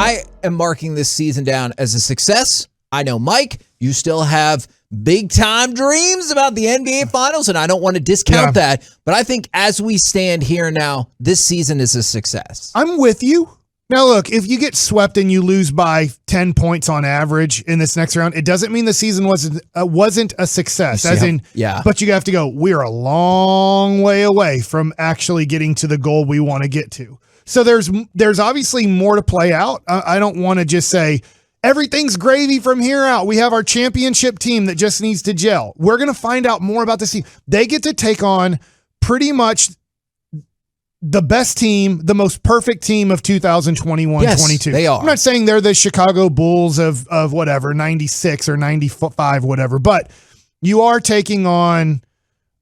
I am marking this season down as a success. I know, Mike, you still have big-time dreams about the NBA Finals, and I don't want to discount that. But I think as we stand here now, this season is a success. I'm with you. Now, look, if you get swept and you lose by 10 points on average in this next round, it doesn't mean the season wasn't a success. But you have to go, we're a long way away from actually getting to the goal we want to get to. So there's obviously more to play out. I don't want to just say, everything's gravy from here out. We have our championship team that just needs to gel. We're going to find out more about this team. They get to take on pretty much the best team, the most perfect team of 2021-22. Yes, they are. I'm not saying they're the Chicago Bulls of whatever, 96 or 95, whatever, but you are taking on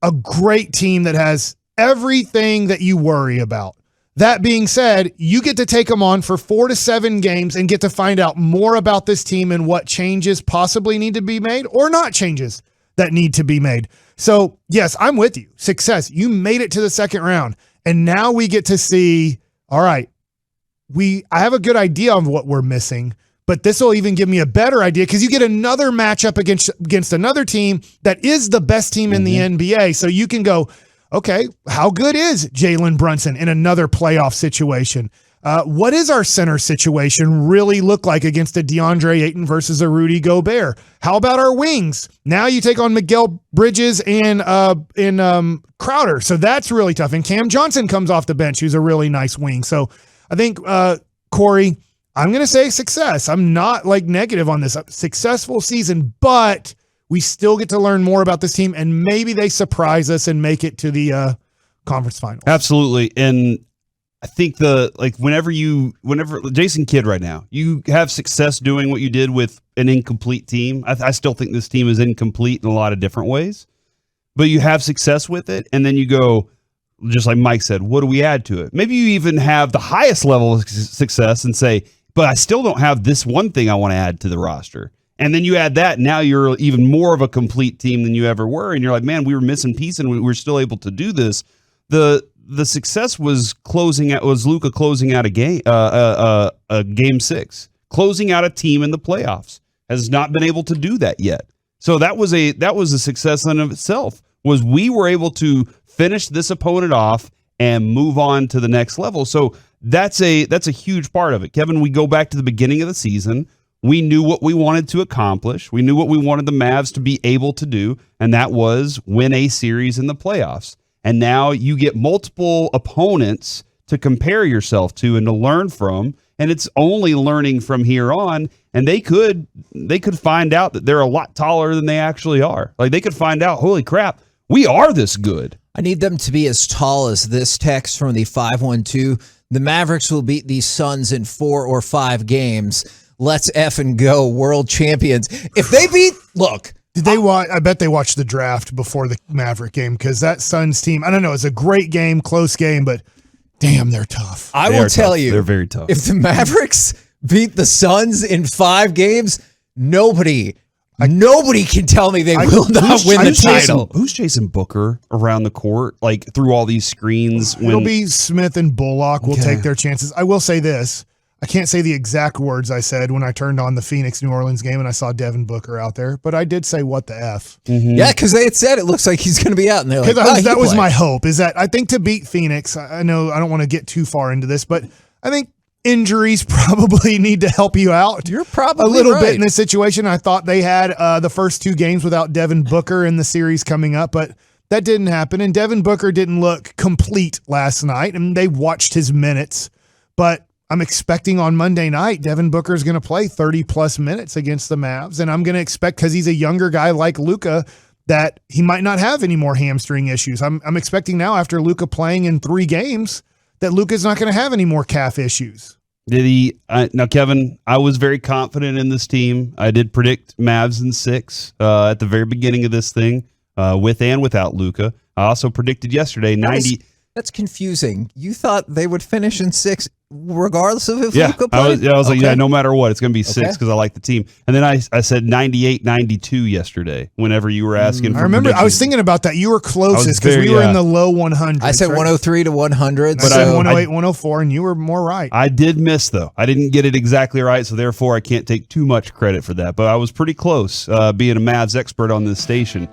a great team that has everything that you worry about. That being said, you get to take them on for 4 to 7 games and get to find out more about this team and what changes possibly need to be made or not changes that need to be made. So, yes, I'm with you. Success. You made it to the second round. And now we get to see, all right, I have a good idea of what we're missing, but this will even give me a better idea because you get another matchup against another team that is the best team in the NBA. So you can go, okay, how good is Jalen Brunson in another playoff situation? What is our center situation really look like against a DeAndre Ayton versus a Rudy Gobert? How about our wings? Now you take on Miguel Bridges and Crowder. So that's really tough. And Cam Johnson comes off the bench, who's a really nice wing. So I think, Corey, I'm going to say success. I'm not negative on this successful season, but we still get to learn more about this team, and maybe they surprise us and make it to the conference finals. Absolutely. And I think whenever Jason Kidd right now, you have success doing what you did with an incomplete team. I still think this team is incomplete in a lot of different ways, but you have success with it. And then you go, just like Mike said, what do we add to it? Maybe you even have the highest level of success and say, but I still don't have this one thing I want to add to the roster. And then you add that, now you're even more of a complete team than you ever were. And you're like, man, we were missing piece and we were still able to do this. The success was Luka closing out a game 6, closing out a team in the playoffs. Has not been able to do that yet. So that was a success in of itself. Was we were able to finish this opponent off and move on to the next level. So that's a huge part of it. Kevin, we go back to the beginning of the season. We knew what we wanted to accomplish. We knew what we wanted the Mavs to be able to do, and that was win a series in the playoffs. And now you get multiple opponents to compare yourself to and to learn from, and it's only learning from here on. And they could find out that they're a lot taller than they actually are. They could find out, holy crap, we are this good. I need them to be as tall as this text from the 512. The Mavericks will beat the Suns in 4 or 5 games. Let's effing go, world champions. If they beat, look. Did they watch? I bet they watched the draft before the Maverick game because that Suns team, I don't know, it's a great game, close game, but damn, they're tough. I will tell you, they're very tough. If the Mavericks beat the Suns in 5 games, nobody can tell me they will not win the title. Who's Jason Booker around the court, through all these screens? It'll be Smith and Bullock will take their chances. I will say this. I can't say the exact words I said when I turned on the Phoenix-New Orleans game and I saw Devin Booker out there, but I did say, what the F? Mm-hmm. Yeah, because they had said it looks like he's going to be out. And they're like, that was my hope, is that I think to beat Phoenix, I know I don't want to get too far into this, but I think injuries probably need to help you out. You're probably a little bit in this situation. I thought they had the first 2 games without Devin Booker in the series coming up, but that didn't happen. And Devin Booker didn't look complete last night, and they watched his minutes, but I'm expecting on Monday night, Devin Booker is going to play 30-plus minutes against the Mavs, and I'm going to expect, because he's a younger guy like Luka, that he might not have any more hamstring issues. I'm expecting now, after Luka playing in 3 games, that Luka's not going to have any more calf issues. Did he? Now, Kevin, I was very confident in this team. I did predict Mavs in 6 at the very beginning of this thing, with and without Luka. I also predicted yesterday 90. That's confusing. You thought they would finish in 6 regardless of if Yeah, Luka I played? was like, Okay. yeah, no matter what, it's going to be 6 Okay. because I like the team. And then I said 98-92 yesterday whenever you were asking for I remember I was predictions. thinking about that. You were closest because very, we were in the low 100s. I said 103 to 100. I said so 108, 104, and you were more right. I did miss, though. I didn't get it exactly right, so therefore I can't take too much credit for that. But I was pretty close being a Mavs expert on this station.